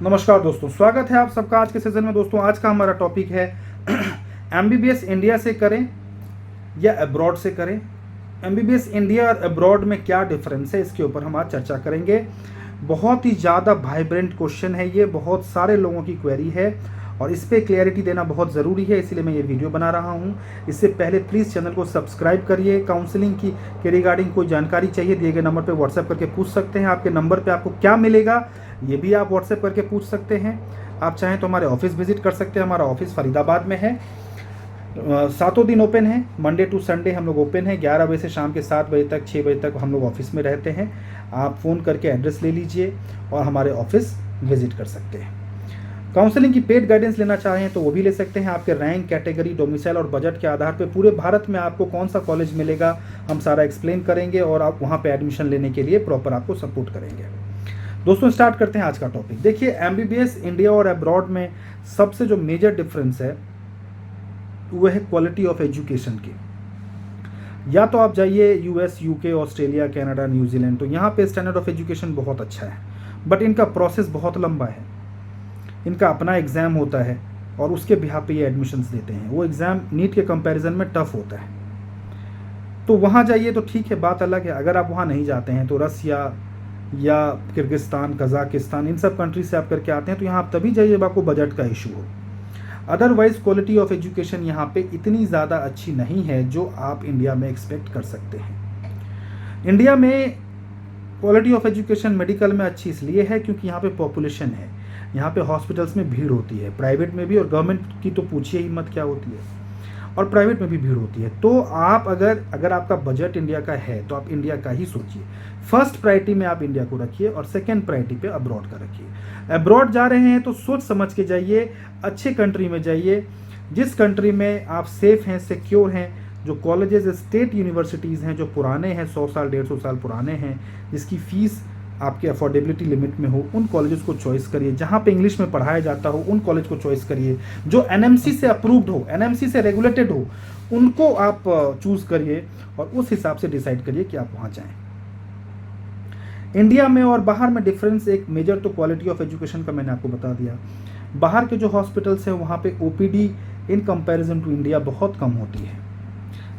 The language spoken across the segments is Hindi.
नमस्कार दोस्तों, स्वागत है आप सबका आज के सेशन में। दोस्तों आज का हमारा टॉपिक है एमबीबीएस इंडिया से करें या अब्रॉड से करें। एमबीबीएस इंडिया और अब्रॉड में क्या डिफरेंस है, इसके ऊपर हम आज चर्चा करेंगे। बहुत ही ज़्यादा वाइब्रेंट क्वेश्चन है ये, बहुत सारे लोगों की क्वेरी है और इस पर क्लैरिटी देना बहुत ज़रूरी है, इसीलिए मैं ये वीडियो बना रहा हूँ। इससे पहले प्लीज़ चैनल को सब्सक्राइब करिए। काउंसलिंग की के रिगार्डिंग कोई जानकारी चाहिए, दिए गए नंबर पर व्हाट्सएप करके पूछ सकते हैं। आपके नंबर पर आपको क्या मिलेगा ये भी आप व्हाट्सएप करके पूछ सकते हैं। आप चाहें तो हमारे ऑफिस विजिट कर सकते हैं। हमारा ऑफिस फरीदाबाद में है। 7 दिन ओपन है, मंडे टू संडे हम लोग ओपन है। 11 बजे से शाम के 7 बजे तक, 6 बजे तक हम लोग ऑफिस में रहते हैं। आप फ़ोन करके एड्रेस ले लीजिए और हमारे ऑफिस विजिट कर सकते हैं। काउंसलिंग की पेड गाइडेंस लेना चाहें तो वो भी ले सकते हैं। आपके रैंक, कैटेगरी, डोमिसाइल और बजट के आधार पर पूरे भारत में आपको कौन सा कॉलेज मिलेगा हम सारा एक्सप्लेन करेंगे और आप वहाँ पर एडमिशन लेने के लिए प्रॉपर आपको सपोर्ट करेंगे। दोस्तों स्टार्ट करते हैं आज का टॉपिक। देखिए, एमबीबीएस इंडिया और अब्रॉड में सबसे जो मेजर डिफरेंस है वो है क्वालिटी ऑफ एजुकेशन की। या तो आप जाइए US, UK, Australia, Canada, New Zealand, तो यहाँ पे स्टैंडर्ड ऑफ एजुकेशन बहुत अच्छा है, बट इनका प्रोसेस बहुत लंबा है। इनका अपना एग्ज़ाम होता है और उसके बिहाफ पे ये एडमिशन्स देते हैं। वो एग्ज़ाम नीट के कंपैरिजन में टफ होता है। तो वहाँ जाइए तो ठीक है, बात अलग है। अगर आप वहाँ नहीं जाते हैं तो रसिया या किर्गिस्तान, कज़ाकिस्तान, इन सब कंट्री से आप करके आते हैं तो यहाँ आप तभी जाइए जब आपको बजट का इशू हो। अदरवाइज क्वालिटी ऑफ एजुकेशन यहाँ पे इतनी ज़्यादा अच्छी नहीं है जो आप इंडिया में एक्सपेक्ट कर सकते हैं। इंडिया में क्वालिटी ऑफ एजुकेशन मेडिकल में अच्छी इसलिए है क्योंकि यहाँ पे पॉपुलेशन है। यहाँ पे हॉस्पिटल्स में भीड़ होती है, प्राइवेट में भी, और गवर्नमेंट की तो पूछिए ही मत क्या होती है, और प्राइवेट में भी भीड़ होती है। तो आप अगर आपका बजट इंडिया का है तो आप इंडिया का ही सोचिए। फर्स्ट प्रायोरिटी में आप इंडिया को रखिए और सेकंड प्रायोरिटी पे अब्रॉड का रखिए। अब्रॉड जा रहे हैं तो सोच समझ के जाइए, अच्छे कंट्री में जाइए, जिस कंट्री में आप सेफ हैं, सिक्योर हैं, जो कॉलेजेस, स्टेट यूनिवर्सिटीज़ हैं जो पुराने हैं, 100 साल 150 साल पुराने हैं, जिसकी फ़ीस आपके अफोर्डेबिलिटी लिमिट में हो, उन कॉलेजेस को चॉइस करिए। जहाँ पे इंग्लिश में पढ़ाया जाता हो उन कॉलेज को चॉइस करिए। जो एनएमसी से अप्रूव्ड हो, एनएमसी से रेगुलेटेड हो, उनको आप चूज़ करिए और उस हिसाब से डिसाइड करिए कि आप वहाँ जाएं। इंडिया में और बाहर में डिफरेंस, एक मेजर तो क्वालिटी ऑफ एजुकेशन का मैंने आपको बता दिया। बाहर के जो हॉस्पिटल्स हैं वहाँ पे OPD in comparison to India बहुत कम होती है,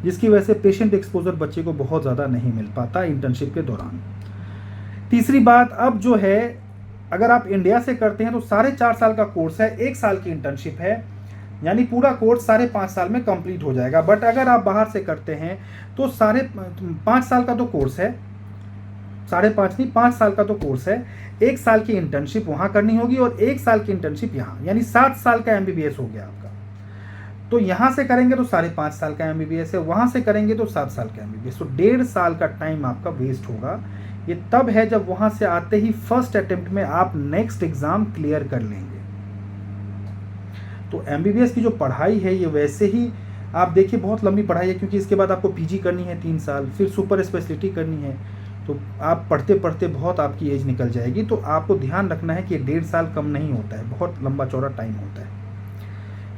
जिसकी वजह से पेशेंट एक्सपोजर बच्चे को बहुत ज़्यादा नहीं मिल पाता इंटर्नशिप के दौरान। तीसरी बात, अब जो है अगर आप इंडिया से करते हैं तो 4.5 साल का कोर्स है, 1 साल की इंटर्नशिप है, यानी पूरा कोर्स 5.5 साल में कंप्लीट हो जाएगा। बट अगर आप बाहर से करते हैं तो 5.5 साल का तो कोर्स है, 5.5 नहीं 5 साल का तो कोर्स है। 1 साल की इंटर्नशिप वहाँ करनी होगी और 1 साल की इंटर्नशिप यहाँ, यानी 7 साल का एमबीबीएस हो गया आपका। तो यहाँ से करेंगे तो 5.5 साल का एमबीबीएस है, वहाँ से करेंगे तो 7 साल का एमबीबीएस। तो 1.5 साल का टाइम आपका वेस्ट होगा। ये तब है जब वहाँ से आते ही फर्स्ट अटेम्प्ट में आप नेक्स्ट एग्ज़ाम क्लियर कर लेंगे। तो एमबीबीएस की जो पढ़ाई है ये वैसे ही आप देखिए बहुत लंबी पढ़ाई है, क्योंकि इसके बाद आपको पीजी करनी है 3 साल, फिर सुपर स्पेशलिटी करनी है। तो आप पढ़ते पढ़ते बहुत आपकी एज निकल जाएगी। तो आपको ध्यान रखना है कि 1.5 साल कम नहीं होता है, बहुत लंबा चौड़ा टाइम होता है।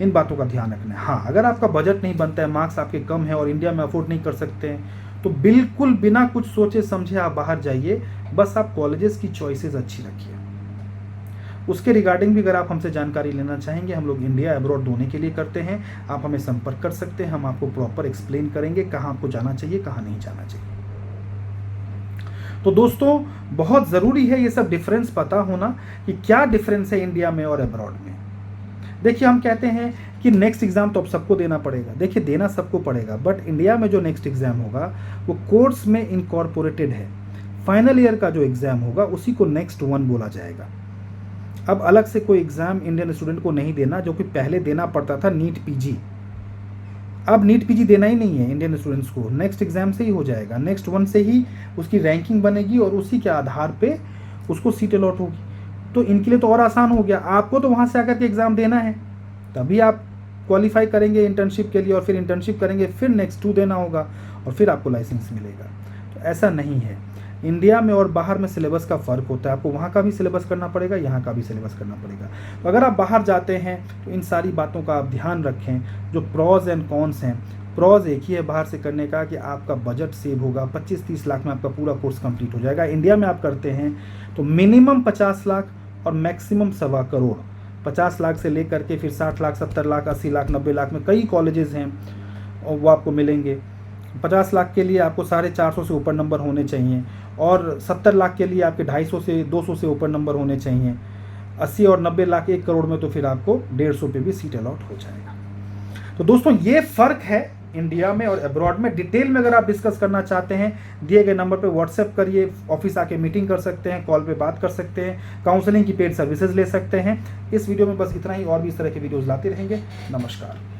इन बातों का ध्यान रखना है। हाँ, अगर आपका बजट नहीं बनता है, मार्क्स आपके कम है और इंडिया में अफोर्ड नहीं कर सकते हैं, तो बिल्कुल बिना कुछ सोचे समझे आप बाहर जाइए। बस आप कॉलेजेस की चॉइसेस अच्छी रखिए। उसके रिगार्डिंग भी अगर आप हमसे जानकारी लेना चाहेंगे, हम लोग इंडिया अब्रॉड दोनों के लिए करते हैं, आप हमें संपर्क कर सकते हैं। हम आपको प्रॉपर एक्सप्लेन करेंगे कहाँ आपको जाना चाहिए, कहाँ नहीं जाना चाहिए। तो दोस्तों बहुत ज़रूरी है ये सब डिफरेंस पता होना कि क्या डिफरेंस है इंडिया में और अब्रॉड में। देखिए, हम कहते हैं कि नेक्स्ट एग्ज़ाम तो अब सबको देना पड़ेगा। देखिए, देना सबको पड़ेगा, बट इंडिया में जो नेक्स्ट एग्ज़ाम होगा वो कोर्स में इनकॉर्पोरेटेड है। फाइनल ईयर का जो एग्ज़ाम होगा उसी को नेक्स्ट 1 बोला जाएगा। अब अलग से कोई एग्ज़ाम इंडियन स्टूडेंट को नहीं देना, जो कि पहले देना पड़ता था नीट पीजी। अब नीट पीजी देना ही नहीं है इंडियन स्टूडेंट्स को, नेक्स्ट एग्ज़ाम से ही हो जाएगा। नेक्स्ट 1 से ही उसकी रैंकिंग बनेगी और उसी के आधार पे उसको सीट अलॉट होगी। तो इनके लिए तो और आसान हो गया। आपको तो वहाँ से आकर के एग्ज़ाम देना है, तभी आप क्वालिफाई करेंगे इंटर्नशिप के लिए, और फिर इंटर्नशिप करेंगे, फिर नेक्स्ट 2 देना होगा और फिर आपको लाइसेंस मिलेगा। तो ऐसा नहीं है। इंडिया में और बाहर में सिलेबस का फ़र्क होता है। आपको वहाँ का भी सिलेबस करना पड़ेगा, यहाँ का भी सिलेबस करना पड़ेगा। तो अगर आप बाहर जाते हैं तो इन सारी बातों का आप ध्यान रखें। जो प्रॉज एंड कॉन्स हैं, प्रॉज एक ही है बाहर से करने का कि आपका बजट सेव होगा, 25-30 लाख में आपका पूरा कोर्स कंप्लीट हो जाएगा। इंडिया में आप करते हैं तो मिनिमम 50 लाख और मैक्सिमम 1.25 करोड़, 50 लाख से लेकर के फिर 60 लाख, 70 लाख, 80 लाख, 90 लाख में कई कॉलेजेस हैं और वो आपको मिलेंगे। 50 लाख के लिए आपको 450 से ऊपर नंबर होने चाहिए और 70 लाख के लिए आपके 250 से 200 से ऊपर नंबर होने चाहिए। 80 और 90 लाख 1 करोड़ में तो फिर आपको 150 पे भी सीट अलॉट हो जाएगा। तो दोस्तों ये फ़र्क है इंडिया में और अब्रॉड में। डिटेल में अगर आप डिस्कस करना चाहते हैं, दिए गए नंबर पे व्हाट्सएप करिए, ऑफिस आके मीटिंग कर सकते हैं, कॉल पे बात कर सकते हैं, काउंसलिंग की पेड सर्विसेज ले सकते हैं। इस वीडियो में बस इतना ही, और भी इस तरह के वीडियोज़ लाते रहेंगे। नमस्कार।